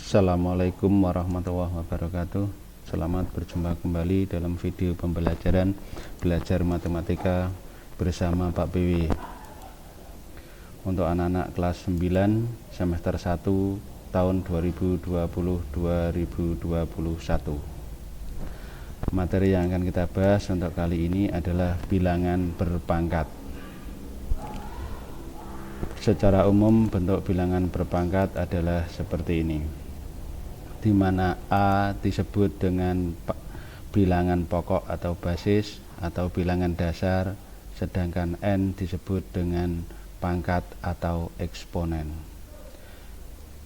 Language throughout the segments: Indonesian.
Assalamualaikum warahmatullahi wabarakatuh. Selamat berjumpa kembali dalam video pembelajaran belajar matematika bersama Pak PW untuk anak-anak kelas 9 semester 1 tahun 2020-2021. Materi yang akan kita bahas untuk kali ini adalah bilangan berpangkat. Secara umum bentuk bilangan berpangkat adalah seperti ini, di mana A disebut dengan bilangan pokok atau basis atau bilangan dasar, sedangkan N disebut dengan pangkat atau eksponen.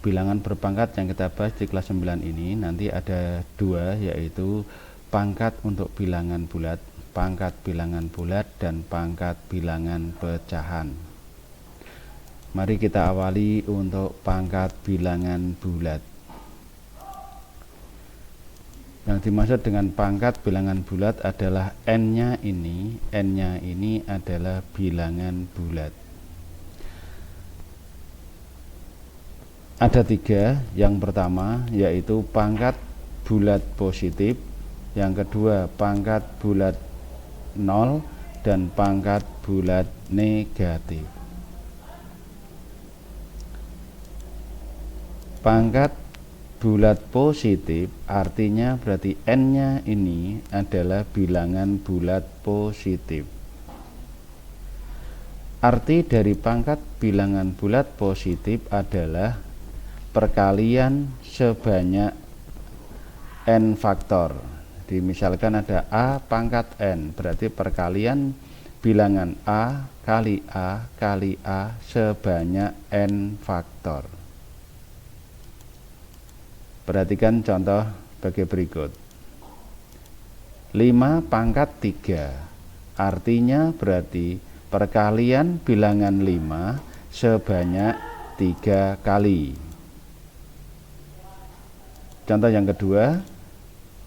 Bilangan berpangkat yang kita bahas di kelas 9 ini nanti ada dua, yaitu pangkat untuk bilangan bulat, pangkat bilangan bulat, dan pangkat bilangan pecahan. Mari kita awali untuk pangkat bilangan bulat. Yang dimaksud dengan pangkat bilangan bulat adalah N-nya ini adalah bilangan bulat. Ada tiga. Yang pertama yaitu pangkat bulat positif, yang kedua pangkat bulat 0, dan pangkat bulat negatif. Pangkat bulat positif artinya berarti N-nya ini adalah bilangan bulat positif. Arti dari pangkat bilangan bulat positif adalah perkalian sebanyak N faktor. Jadi misalkan ada A pangkat N, berarti perkalian bilangan A kali A kali A sebanyak N faktor. Perhatikan contoh sebagai berikut. 5 pangkat 3 artinya berarti perkalian bilangan 5 sebanyak 3 kali. Contoh yang kedua,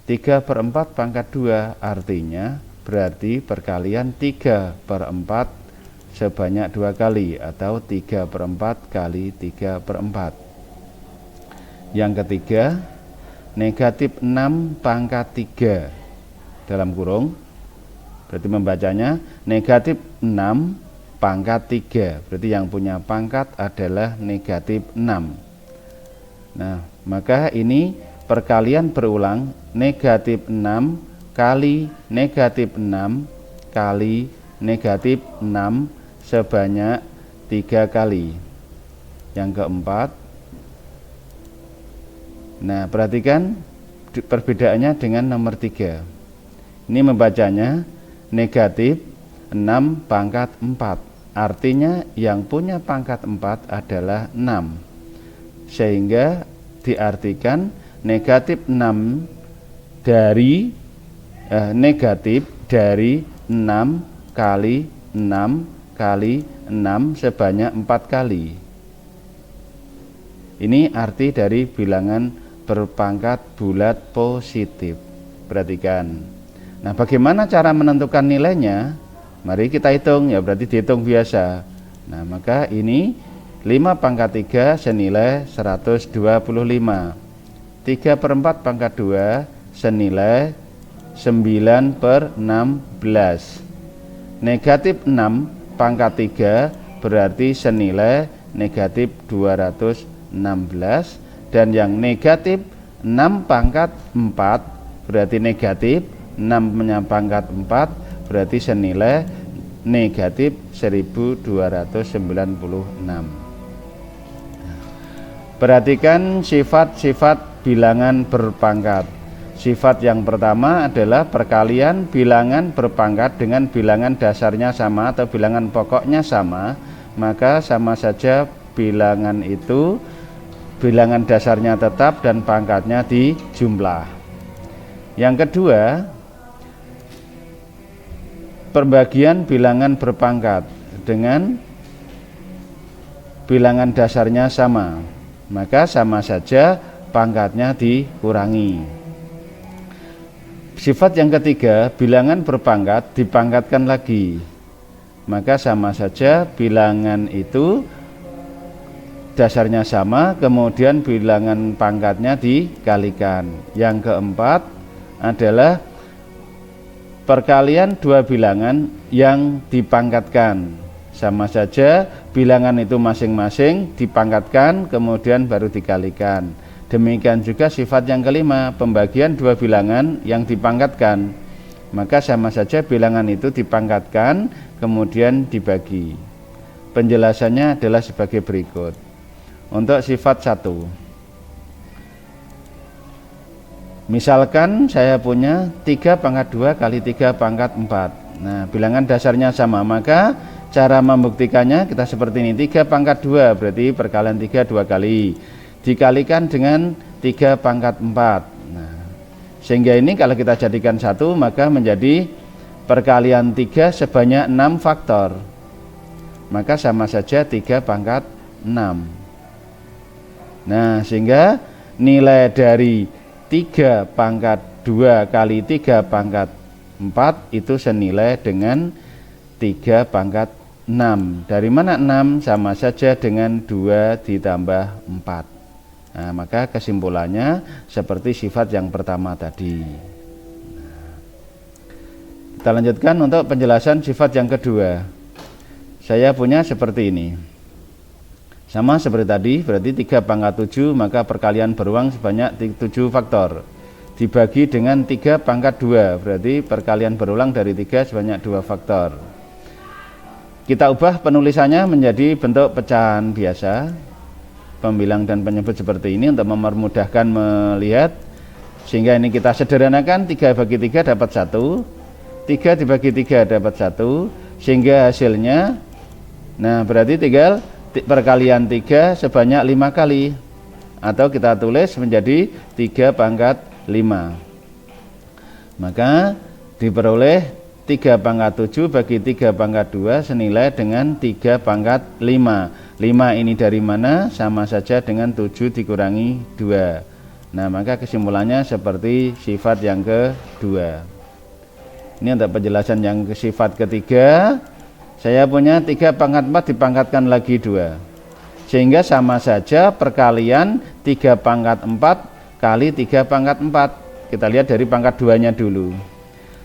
3/4 pangkat 2 artinya berarti perkalian 3/4 sebanyak 2 kali, atau 3/4 kali 3/4. Yang ketiga, negatif 6 pangkat 3 dalam kurung, berarti membacanya negatif 6 pangkat 3, berarti yang punya pangkat adalah negatif 6. Nah, maka ini perkalian berulang, negatif 6 kali negatif 6 kali negatif 6 sebanyak 3 kali. Yang keempat, nah perhatikan perbedaannya dengan nomor 3. Ini membacanya negatif 6 pangkat 4, artinya yang punya pangkat 4 adalah 6, sehingga diartikan negatif 6 dari negatif dari 6 kali 6 kali 6 sebanyak 4 kali. Ini arti dari bilangan berpangkat bulat positif. Perhatikan. Nah, bagaimana cara menentukan nilainya? Mari kita hitung, ya berarti dihitung biasa. Nah, maka ini 5 pangkat 3 senilai 125. 3/4 pangkat 2 senilai 9/16. Negatif 6 pangkat 3 berarti senilai negatif 216. Dan yang negatif 6 pangkat 4 berarti negatif 6 pangkat 4 berarti senilai negatif 1296. Perhatikan sifat-sifat bilangan berpangkat. Sifat yang pertama adalah perkalian bilangan berpangkat dengan bilangan dasarnya sama atau bilangan pokoknya sama, maka sama saja bilangan itu bilangan dasarnya tetap dan pangkatnya dijumlah. Yang kedua, pembagian bilangan berpangkat dengan bilangan dasarnya sama, maka sama saja pangkatnya dikurangi. Sifat yang ketiga, bilangan berpangkat dipangkatkan lagi, maka sama saja bilangan itu dasarnya sama, kemudian bilangan pangkatnya dikalikan. Yang keempat adalah perkalian dua bilangan yang dipangkatkan. Sama saja bilangan itu masing-masing dipangkatkan kemudian baru dikalikan. Demikian juga sifat yang kelima, pembagian dua bilangan yang dipangkatkan. Maka sama saja bilangan itu dipangkatkan kemudian dibagi. Penjelasannya adalah sebagai berikut. Untuk sifat 1, misalkan saya punya 3 pangkat 2 kali 3 pangkat 4. Nah, bilangan dasarnya sama, maka cara membuktikannya kita seperti ini. 3 pangkat 2 berarti perkalian 3 2 kali dikalikan dengan 3 pangkat 4. Nah, sehingga ini kalau kita jadikan 1 maka menjadi perkalian 3 sebanyak 6 faktor. Maka sama saja 3 pangkat 6. Nah, sehingga nilai dari 3 pangkat 2 kali 3 pangkat 4 itu senilai dengan 3 pangkat 6. Dari mana 6? Sama saja dengan 2 ditambah 4. Nah, maka kesimpulannya seperti sifat yang pertama tadi. Kita lanjutkan untuk penjelasan sifat yang kedua. Saya punya seperti ini. Sama seperti tadi, berarti 3 pangkat 7, maka perkalian berulang sebanyak 7 faktor. Dibagi dengan 3 pangkat 2, berarti perkalian berulang dari 3 sebanyak 2 faktor. Kita ubah penulisannya menjadi bentuk pecahan biasa, pembilang dan penyebut seperti ini untuk mempermudahkan melihat. Sehingga ini kita sederhanakan, 3 bagi 3 dapat 1, 3 dibagi 3 dapat 1, sehingga hasilnya, nah berarti tinggal perkalian 3 sebanyak 5 kali, atau kita tulis menjadi 3 pangkat 5. Maka diperoleh 3 pangkat 7 bagi 3 pangkat 2 senilai dengan 3 pangkat 5. 5 ini dari mana? Sama saja dengan 7 dikurangi 2. Nah, maka kesimpulannya seperti sifat yang kedua. Ini untuk penjelasan yang sifat ketiga. Saya punya 3 pangkat 4 dipangkatkan lagi 2, sehingga sama saja perkalian 3 pangkat 4 kali 3 pangkat 4. Kita lihat dari pangkat 2 nya dulu.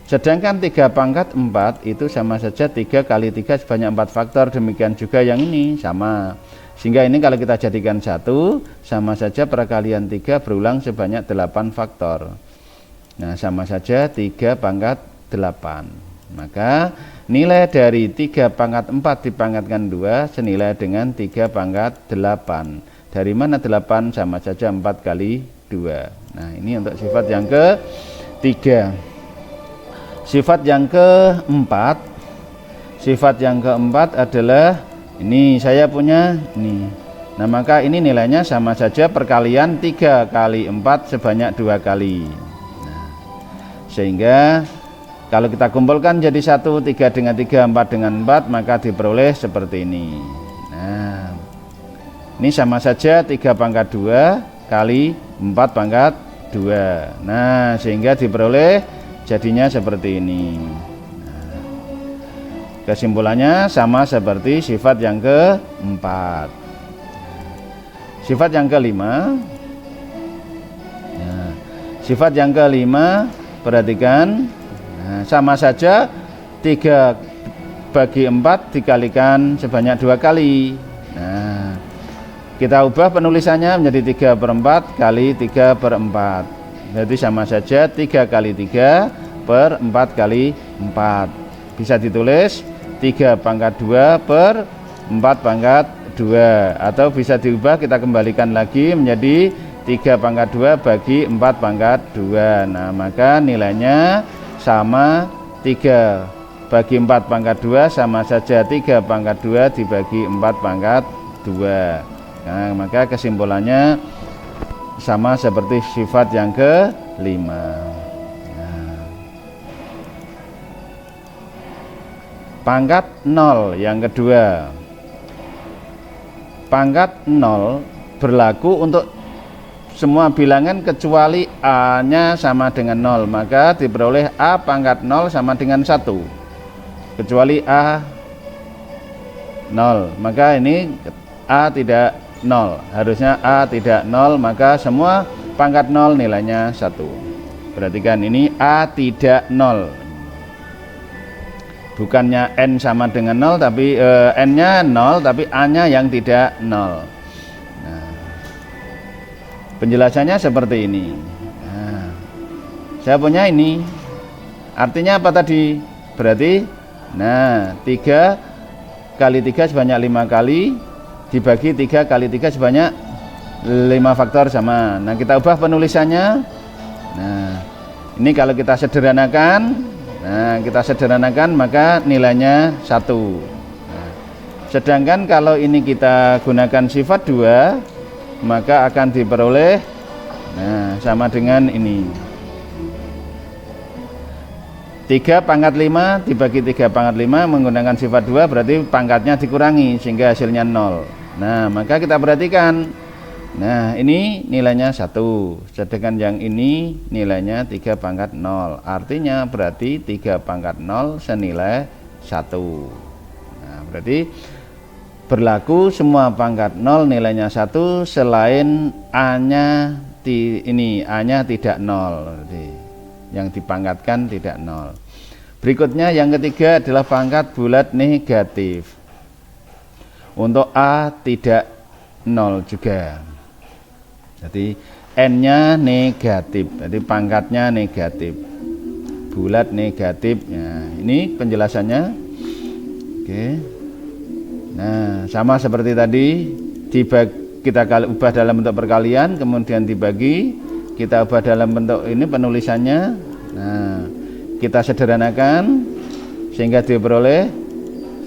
Sedangkan 3 pangkat 4 itu sama saja 3 kali 3 sebanyak 4 faktor. Demikian juga yang ini sama. Sehingga ini kalau kita jadikan 1, sama saja perkalian 3 berulang sebanyak 8 faktor. Nah, sama saja 3 pangkat 8. Maka nilai dari 3 pangkat 4 dipangkatkan 2 senilai dengan 3 pangkat 8. Dari mana 8? Sama saja 4 kali 2. Nah, ini untuk sifat yang ketiga. Sifat yang keempat. Sifat yang keempat adalah ini, saya punya ini. Nah, maka ini nilainya sama saja perkalian 3 kali 4 sebanyak 2 kali. Nah, sehingga kalau kita kumpulkan jadi 1, 3 dengan 3, 4 dengan 4, maka diperoleh seperti ini. Nah, ini sama saja 3 pangkat 2 kali 4 pangkat 2. Nah, sehingga diperoleh jadinya seperti ini. Nah, kesimpulannya sama seperti sifat yang keempat. Sifat yang kelima. Nah, sifat yang kelima, perhatikan. Nah, sama saja 3 bagi 4 dikalikan sebanyak 2 kali. Nah, kita ubah penulisannya menjadi 3/4 kali 3/4. Jadi sama saja 3 kali 3 per 4 kali 4. Bisa ditulis 3 pangkat 2 per 4 pangkat 2. Atau bisa diubah, kita kembalikan lagi menjadi 3 pangkat 2 bagi 4 pangkat 2. Nah, maka nilainya sama 3 bagi 4 pangkat 2 sama saja 3 pangkat 2 dibagi 4 pangkat 2. Nah, maka kesimpulannya sama seperti sifat yang kelima. Nah, pangkat 0 yang kedua. Pangkat 0 berlaku untuk semua bilangan kecuali A-nya sama dengan 0, maka diperoleh A pangkat 0 sama dengan 1. Kecuali A 0, maka ini A tidak 0. Harusnya A tidak 0, maka semua pangkat 0 nilainya 1. Perhatikan ini A tidak 0. Bukannya N sama dengan 0, tapi N-nya 0, tapi A-nya yang tidak 0. Nah, penjelasannya seperti ini. Nah, saya punya ini. Artinya apa tadi? Berarti, nah, 3 kali 3 sebanyak 5 kali, dibagi 3 kali 3 sebanyak 5 faktor sama. Nah, kita ubah penulisannya. Nah, ini kalau kita sederhanakan, maka nilainya 1. Nah, sedangkan kalau ini kita gunakan sifat 2, maka akan diperoleh, nah, sama dengan ini. 3 pangkat 5 dibagi 3 pangkat 5 menggunakan sifat 2, berarti pangkatnya dikurangi sehingga hasilnya 0. Nah, maka kita perhatikan, nah, ini nilainya 1, sedangkan yang ini nilainya 3 pangkat 0. Artinya berarti 3 pangkat 0 senilai 1. Nah, berarti berlaku semua pangkat 0 nilainya 1 selain A-nya A-nya tidak 0. Berarti yang dipangkatkan tidak 0. Berikutnya yang ketiga adalah pangkat bulat negatif. Untuk A tidak 0 juga. Jadi N-nya negatif, jadi pangkatnya negatif, bulat negatif. Nah, ini penjelasannya. Oke. Nah, sama seperti tadi, kita ubah dalam bentuk perkalian, kemudian dibagi, kita ubah dalam bentuk ini penulisannya. Nah, kita sederhanakan sehingga diperoleh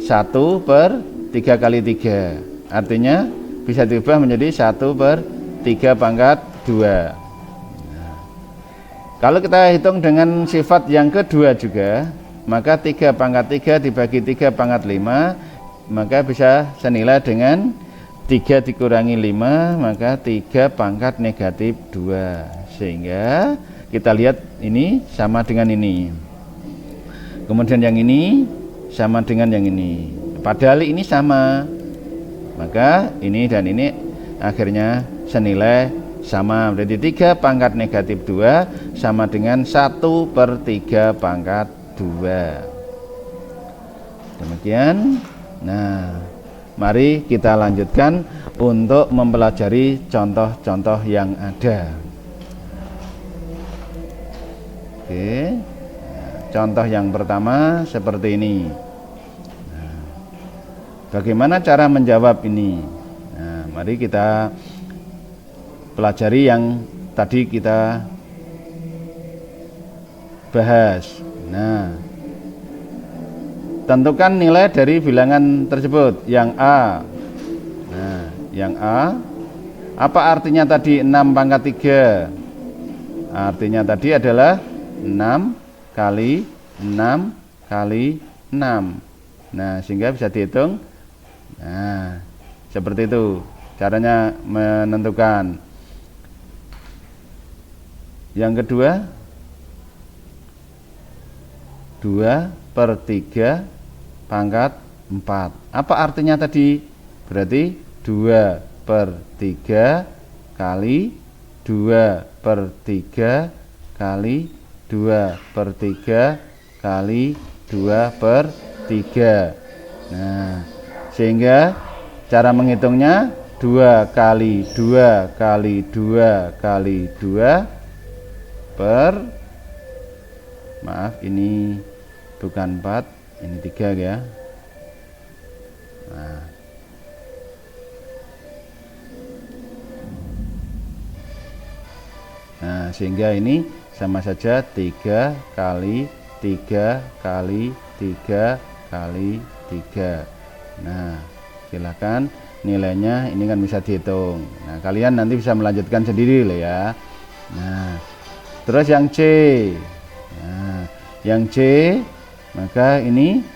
1 per 3 kali 3. Artinya bisa diubah menjadi 1 per 3 pangkat 2. Nah, kalau kita hitung dengan sifat yang kedua juga, maka 3 pangkat 3 dibagi 3 pangkat 5, maka bisa senilai dengan 3 dikurangi 5, maka 3 pangkat negatif 2. Sehingga kita lihat ini sama dengan ini. Kemudian yang ini sama dengan yang ini. Padahal ini sama. Maka ini dan ini akhirnya senilai sama. Berarti 3 pangkat negatif 2 sama dengan 1 per 3 pangkat 2. Demikian. Nah, mari kita lanjutkan untuk mempelajari contoh-contoh yang ada. Oke. Contoh yang pertama seperti ini. Nah, bagaimana cara menjawab ini? Nah, mari kita pelajari yang tadi kita bahas. Nah, tentukan nilai dari bilangan tersebut. Yang A. Nah, yang A, apa artinya tadi 6 pangkat 3? Artinya tadi adalah 6 kali 6 kali 6. Nah, sehingga bisa dihitung. Nah, seperti itu caranya menentukan. Yang kedua, 2 per 3 pangkat 4. Apa artinya tadi? Berarti 2 per 3 kali 2 per 3 kali 2 per 3 kali 2 per 3. Nah, sehingga cara menghitungnya 2 kali 2 kali 2 kali 2 per, maaf ini bukan 4, ini 3 ya. Nah, sehingga ini sama saja 3 kali 3 kali 3 kali 3. Nah, silakan nilainya ini kan bisa dihitung. Nah, kalian nanti bisa melanjutkan sendiri loh ya. Nah, terus yang C. Nah, yang C, maka ini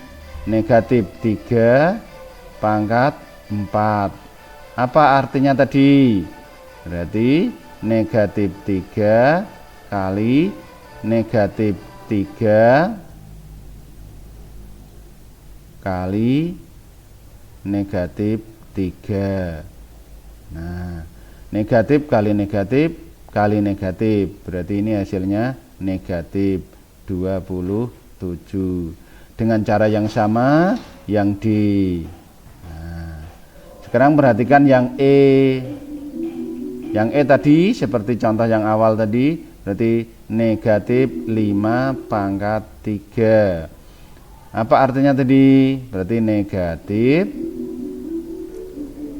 negatif 3 pangkat 4. Apa artinya tadi? Berarti negatif 3 kali negatif 3 kali negatif 3. Nah, negatif kali negatif kali negatif, berarti ini hasilnya negatif 27. Dengan cara yang sama yang D. Nah, sekarang perhatikan yang E. Yang E tadi seperti contoh yang awal tadi, berarti negatif 5 pangkat 3. Apa artinya tadi? Berarti negatif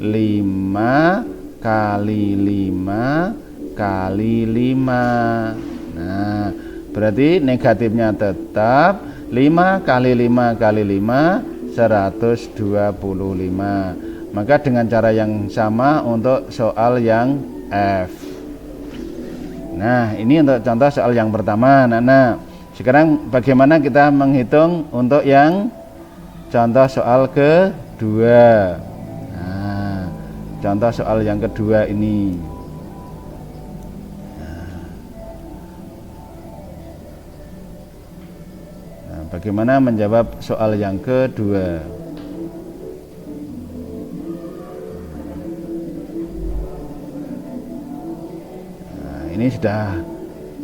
5 kali 5 kali 5. Nah, berarti negatifnya tetap 5 kali 5 kali 5 125. Maka dengan cara yang sama untuk soal yang F. Nah, ini untuk contoh soal yang pertama. Nah, sekarang bagaimana kita menghitung untuk yang contoh soal kedua. Nah, contoh soal yang kedua ini. Nah, bagaimana menjawab soal yang kedua? Ini sudah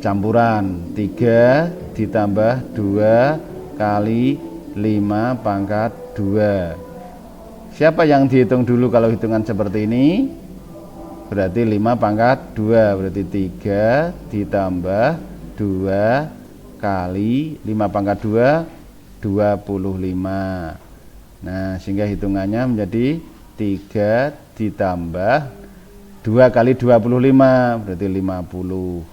campuran 3 ditambah 2 kali 5 pangkat 2. Siapa yang dihitung dulu kalau hitungan seperti ini? Berarti 5 pangkat 2, berarti 3 ditambah 2 kali 5 pangkat 2 25. Nah, sehingga hitungannya menjadi 3 ditambah 2 kali 25 berarti 50,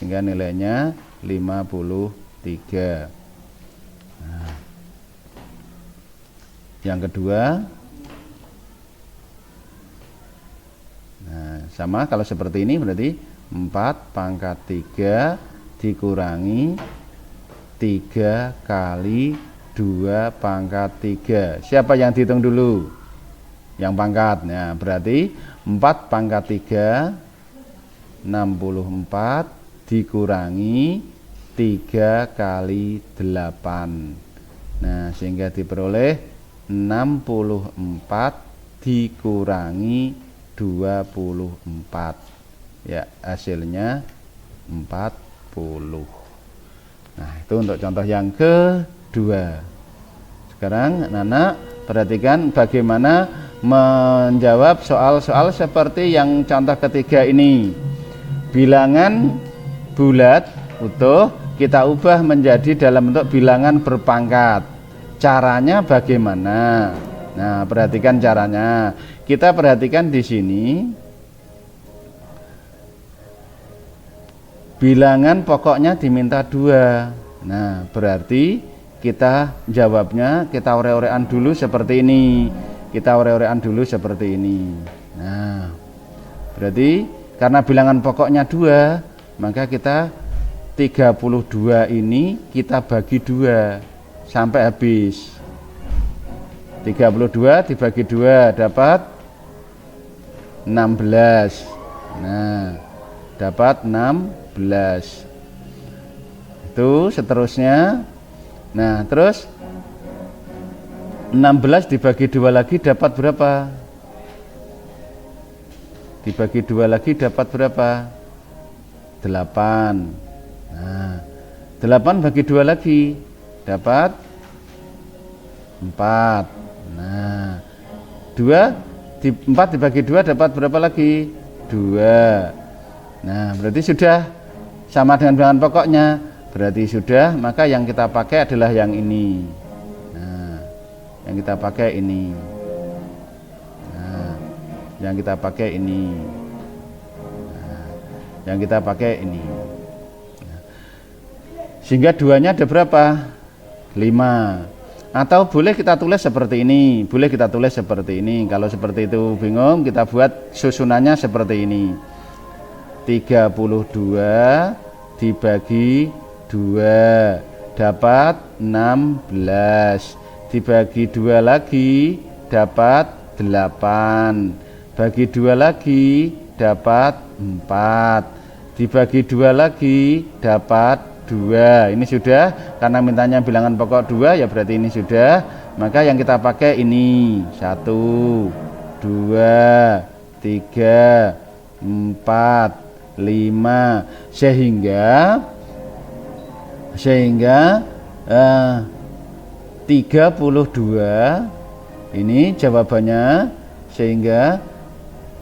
sehingga nilainya 53. Nah, yang kedua, nah sama kalau seperti ini berarti 4 pangkat 3 dikurangi 3 kali 2 pangkat 3. Siapa yang dihitung dulu? Yang pangkat. Nah, berarti 4 pangkat 3 64 dikurangi 3 kali 8. Nah, sehingga diperoleh 64 dikurangi 24. Ya, hasilnya 40. Nah, itu untuk contoh yang kedua. Sekarang anak-anak perhatikan bagaimana menjawab soal-soal seperti yang contoh ketiga ini. Bilangan bulat utuh kita ubah menjadi dalam bentuk bilangan berpangkat. Caranya bagaimana? Nah, perhatikan caranya. Kita perhatikan di sini. Bilangan pokoknya diminta 2. Nah, berarti kita jawabnya kita ore-orean dulu seperti ini. Kita ore-orean dulu seperti ini. Nah, berarti karena bilangan pokoknya 2, maka kita 32 ini kita bagi 2 sampai habis. 32 dibagi 2 dapat 16. Nah, dapat 16. Itu seterusnya. Nah, terus 16 dibagi 2 lagi dapat berapa? Dibagi 2 lagi dapat berapa? 8. Nah, 8 bagi 2 lagi dapat 4. Nah, 4 dibagi 2 dapat berapa lagi? 2. Nah, berarti sudah sama dengan bilangan pokoknya. Berarti sudah, maka yang kita pakai adalah yang ini. Nah, yang kita pakai ini. Nah, yang kita pakai ini. Nah, yang kita pakai ini. Nah, sehingga 2-nya ada berapa? 5. Atau boleh kita tulis seperti ini. Boleh kita tulis seperti ini. Kalau seperti itu bingung, kita buat susunannya seperti ini. 32 dibagi 2 dapat 16. Dibagi 2 lagi dapat 8. Bagi 2 lagi dapat 4. Dibagi 2 lagi dapat 2. Ini sudah, karena mintanya bilangan pokok 2 ya berarti ini sudah. Maka yang kita pakai ini 1, 2, 3, 4, 5 sehingga 32 ini jawabannya, sehingga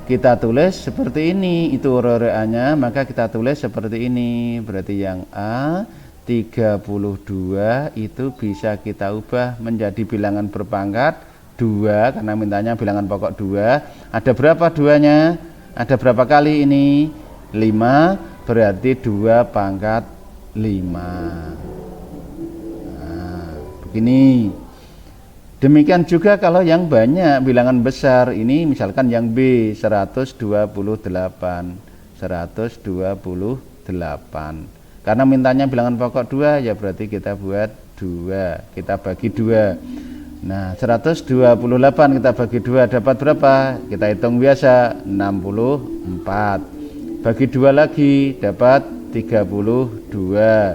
kita tulis seperti ini, itu uraiannya, maka kita tulis seperti ini. Berarti yang A 32 itu bisa kita ubah menjadi bilangan berpangkat 2 karena mintanya bilangan pokok 2. Ada berapa duanya? Ada berapa kali ini? 5, berarti 2 pangkat 5. Nah, begini. Demikian juga kalau yang banyak bilangan besar, ini misalkan yang B 128. Karena mintanya bilangan pokok 2, ya berarti kita buat 2, kita bagi 2. Nah, 128 kita bagi 2 dapat berapa? Kita hitung biasa, 64. Bagi 2 lagi dapat 32.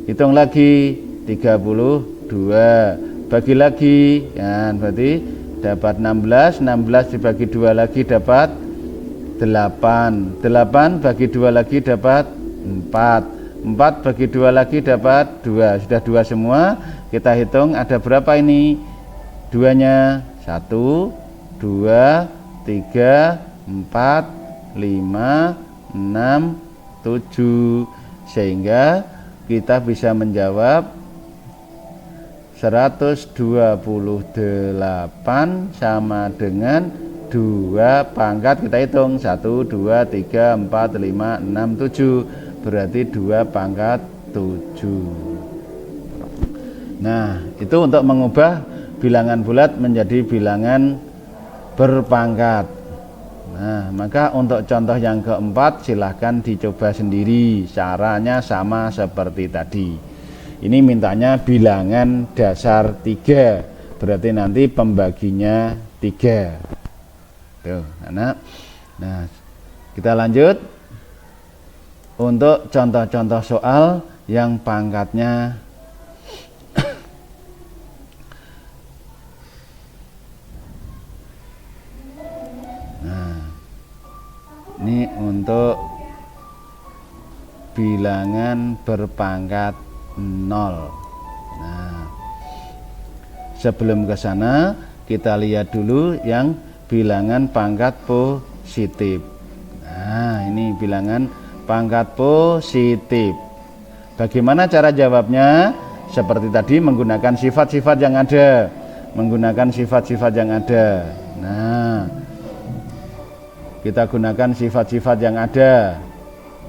Hitung lagi 32. Bagi lagi, ya, berarti dapat 16. 16 dibagi 2 lagi dapat 8. 8 bagi 2 lagi dapat 4. 4 bagi 2 lagi dapat 2. Sudah 2 semua. Kita hitung ada berapa ini? 2-nya 1, 2, 3, 4, 5, 6, 7. Sehingga kita bisa menjawab 128 sama dengan 2 pangkat, kita hitung 1, 2, 3, 4, 5, 6, 7, berarti 2 pangkat 7. Nah, itu untuk mengubah bilangan bulat menjadi bilangan berpangkat. Nah, maka untuk contoh yang keempat silahkan dicoba sendiri, caranya sama seperti tadi. Ini mintanya bilangan dasar 3, berarti nanti pembaginya 3. Tuh, anak. Nah, kita lanjut untuk contoh-contoh soal yang pangkatnya nah, ini untuk bilangan berpangkat 0. Nah, sebelum ke sana kita lihat dulu yang bilangan pangkat positif. Nah, ini bilangan pangkat positif. Bagaimana cara jawabnya? Seperti tadi, menggunakan sifat-sifat yang ada. Nah, kita gunakan sifat-sifat yang ada.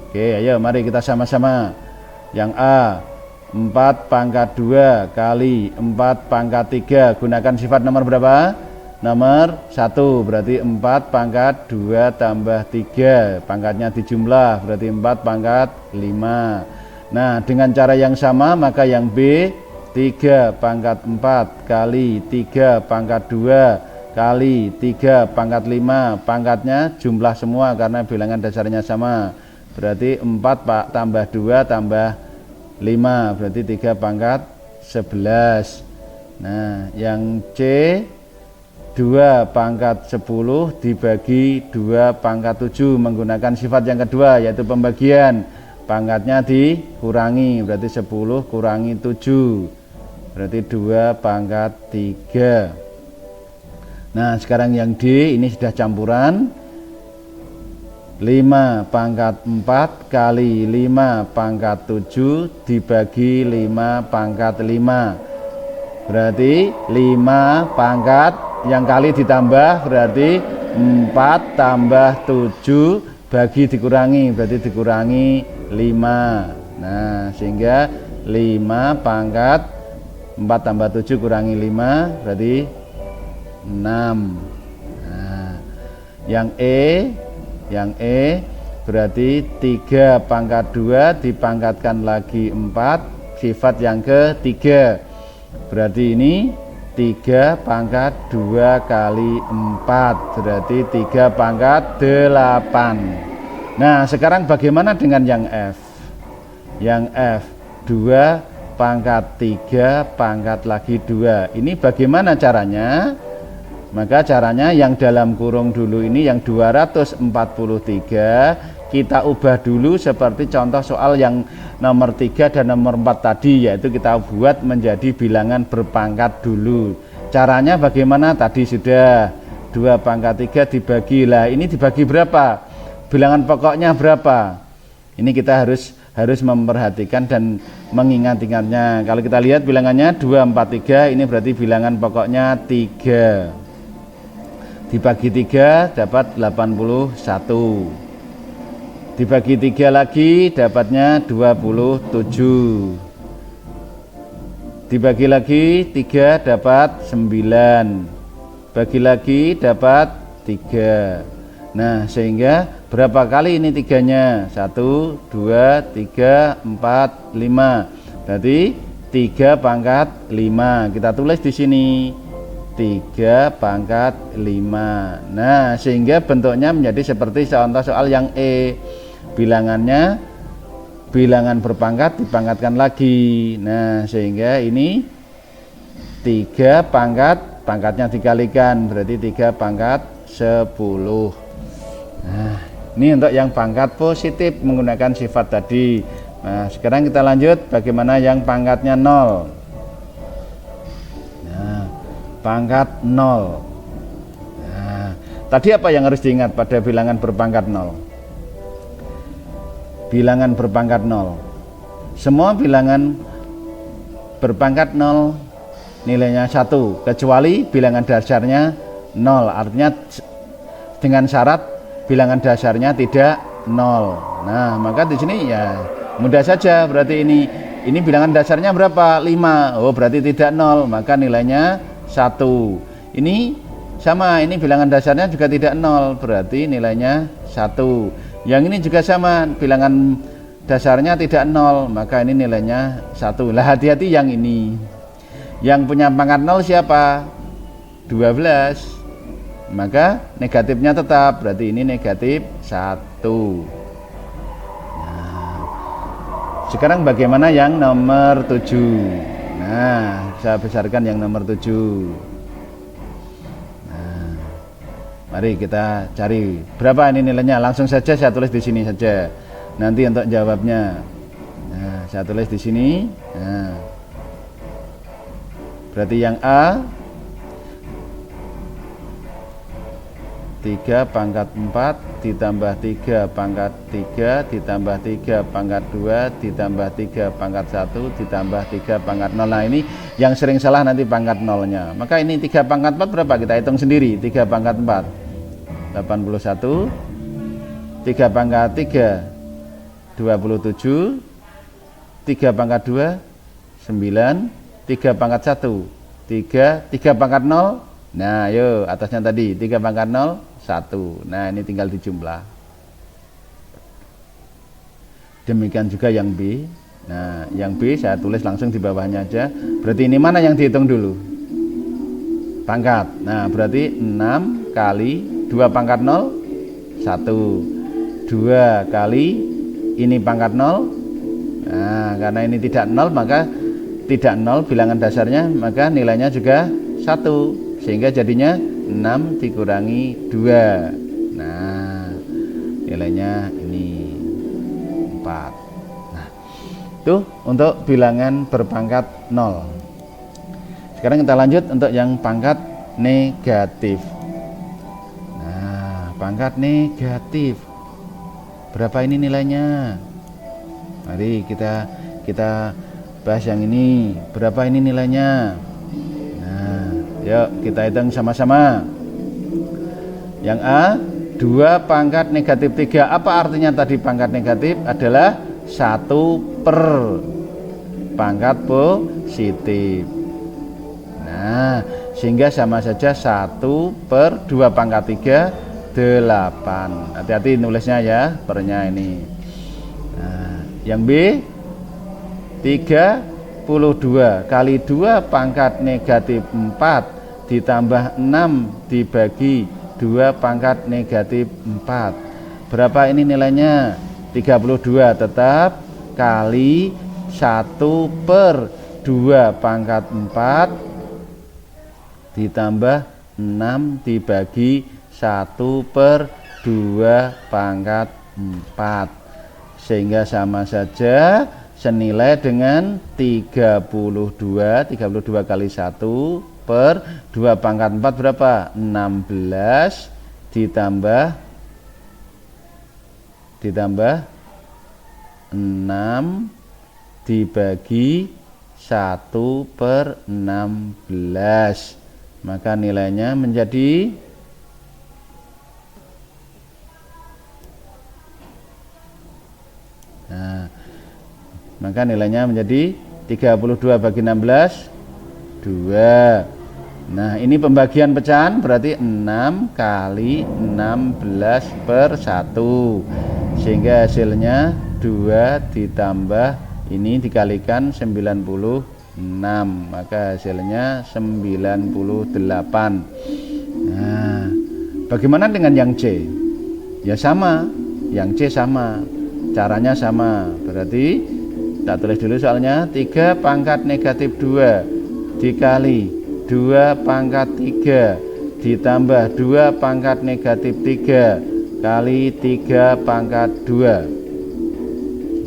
Oke, ayo mari kita sama-sama. Yang A 4 pangkat 2 kali 4 pangkat 3, gunakan sifat nomor berapa? Nomor 1, berarti 4 pangkat 2 tambah 3, pangkatnya dijumlah, berarti 4 pangkat 5. Nah, dengan cara yang sama, maka yang B 3 pangkat 4 kali 3 pangkat 2 kali 3 pangkat 5, pangkatnya jumlah semua karena bilangan dasarnya sama, berarti 4 tambah 2 tambah 5, berarti 3 pangkat 11. Nah, yang C 2 pangkat 10 dibagi 2 pangkat 7 menggunakan sifat yang kedua, yaitu pembagian. Pangkatnya dikurangi, berarti 10 kurangi 7, berarti 2 pangkat 3. Nah, sekarang yang D ini sudah campuran. 5 pangkat 4 kali 5 pangkat 7 dibagi 5 pangkat 5, berarti 5 pangkat yang kali ditambah, berarti 4 tambah 7 bagi dikurangi, berarti dikurangi 5. Nah, sehingga 5 pangkat 4 tambah 7 kurangi 5, berarti 6. Nah, yang E berarti 3 pangkat 2 dipangkatkan lagi 4, sifat yang ketiga, berarti ini 3 pangkat 2 kali 4, berarti 3 pangkat 8. Nah, sekarang bagaimana dengan yang F? Yang F 2 pangkat 3 pangkat lagi 2, ini bagaimana caranya? Maka caranya yang dalam kurung dulu ini yang 243 kita ubah dulu seperti contoh soal yang nomor 3 dan nomor 4 tadi, yaitu kita buat menjadi bilangan berpangkat dulu. Caranya bagaimana? Tadi sudah 2 pangkat 3 dibagi, lah ini dibagi berapa? Bilangan pokoknya berapa? Ini kita harus memperhatikan dan mengingat-ingatnya. Kalau kita lihat bilangannya 2, 4, 3, ini berarti bilangan pokoknya 3. Dibagi 3 dapat 81. Dibagi 3 lagi dapatnya 27. Dibagi lagi 3 dapat 9. Bagi lagi dapat 3. Nah, sehingga berapa kali ini 3-nya? 1, 2, 3, 4, 5. Berarti 3 pangkat 5. Kita tulis di sini 3 pangkat 5. Nah, sehingga bentuknya menjadi seperti contoh soal yang E. Bilangannya bilangan berpangkat dipangkatkan lagi. Nah, sehingga ini 3 pangkatnya dikalikan, berarti 3 pangkat 10. Nah, ini untuk yang pangkat positif menggunakan sifat tadi. Nah, sekarang kita lanjut bagaimana yang pangkatnya 0. Nah, pangkat 0. Nah, tadi apa yang harus diingat pada bilangan berpangkat 0? Bilangan berpangkat 0. Semua bilangan berpangkat 0 nilainya 1, kecuali bilangan dasarnya 0. Artinya dengan syarat bilangan dasarnya tidak 0. Nah, maka di sini ya mudah saja, berarti ini bilangan dasarnya berapa? 5. Oh, berarti tidak 0, maka nilainya 1. Ini sama, ini bilangan dasarnya juga tidak 0, berarti nilainya 1. Yang ini juga sama, bilangan dasarnya tidak 0, maka ini nilainya 1. Lah, hati-hati yang ini. Yang punya pangkat 0 siapa? 12. Maka negatifnya tetap, berarti ini negatif 1. Nah, sekarang bagaimana yang nomor 7? Nah, saya besarkan yang nomor 7. Nah, mari kita cari berapa ini nilainya. Langsung saja saya tulis di sini saja. Nanti untuk jawabnya. Nah, saya tulis di sini. Nah, berarti yang A 3 pangkat 4 ditambah 3 pangkat 3 ditambah 3 pangkat 2 ditambah 3 pangkat 1 ditambah 3 pangkat 0. Nah, ini yang sering salah nanti pangkat 0-nya. Maka ini 3 pangkat 4 berapa? Kita hitung sendiri. 3 pangkat 4 81. 3 pangkat 3 27. 3 pangkat 2 9. 3 pangkat 1 3 pangkat 0. Nah, yuk atasnya tadi 3 pangkat 0 1. Nah, ini tinggal dijumlah. Demikian juga yang B. Nah, yang B saya tulis langsung di bawahnya aja. Berarti ini mana yang dihitung dulu? Pangkat. Nah, berarti 6 kali 2 pangkat 0 1. 2 kali ini pangkat 0. Nah, karena ini tidak 0, maka tidak 0 bilangan dasarnya, maka nilainya juga 1. Sehingga jadinya 6 dikurangi 2. Nah, nilainya ini 4. Nah, itu untuk bilangan berpangkat 0. Sekarang kita lanjut untuk yang pangkat negatif. Nah, pangkat negatif. Berapa ini nilainya? Mari kita bahas yang ini. Berapa ini nilainya? Yuk kita hitung sama-sama. Yang A 2 pangkat negatif 3. Apa artinya tadi pangkat negatif? Adalah 1 per pangkat positif. Nah, sehingga sama saja 1 per 2 pangkat 3 8. Hati-hati nulisnya ya, pernya ini. Nah, yang B 32 kali 2 pangkat negatif 4 ditambah 6 dibagi 2 pangkat negatif 4. Berapa ini nilainya? 32 tetap kali 1 per 2 pangkat 4 ditambah 6 dibagi 1/2/4, sehingga sama saja senilai dengan 32 kali 1/2/4 berapa? 16 ditambah 6 dibagi 1/16, maka nilainya menjadi maka nilainya menjadi 32 bagi 16 2. Nah, ini pembagian pecahan berarti 6 kali 16/1, sehingga hasilnya 2 ditambah ini dikalikan 96, maka hasilnya 98. Nah, bagaimana dengan yang C? Ya sama, yang C sama, caranya sama. Berarti kita tulis dulu soalnya, 3 pangkat negatif 2 dikali 2 pangkat 3 ditambah 2 pangkat negatif 3 kali 3 pangkat 2.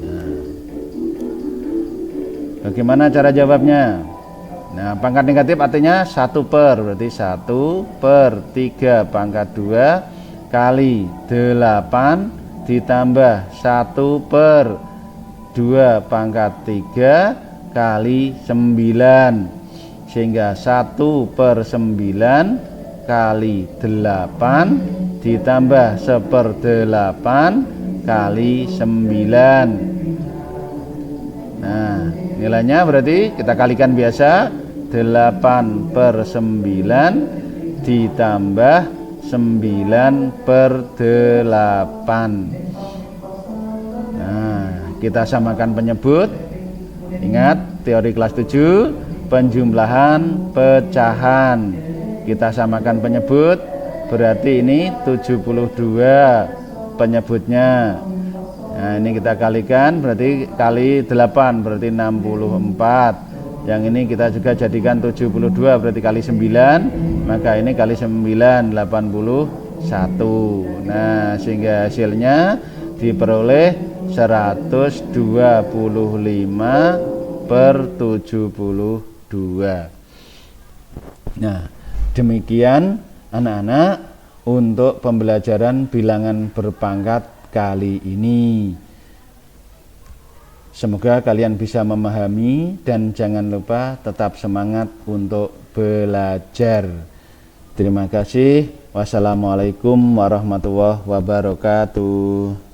Nah, bagaimana cara jawabnya? Nah, pangkat negatif artinya 1/, berarti 1/3 pangkat 2 kali 8 ditambah 1/2 pangkat 3 kali 9, sehingga 1/9 kali 8 ditambah 1/8 kali 9. Nah, nilainya berarti kita kalikan biasa, 8/9 ditambah 9/8. Nah, kita samakan penyebut. Ingat teori kelas 7, penjumlahan pecahan. Kita samakan penyebut, berarti ini 72 penyebutnya. Nah, ini kita kalikan, berarti kali 8 berarti 64. Yang ini kita juga jadikan 72 berarti kali 9, maka ini kali 9 81. Nah, sehingga hasilnya diperoleh 125/72. Nah, demikian anak-anak untuk pembelajaran bilangan berpangkat kali ini. Semoga kalian bisa memahami dan jangan lupa tetap semangat untuk belajar. Terima kasih. Wassalamualaikum warahmatullahi wabarakatuh.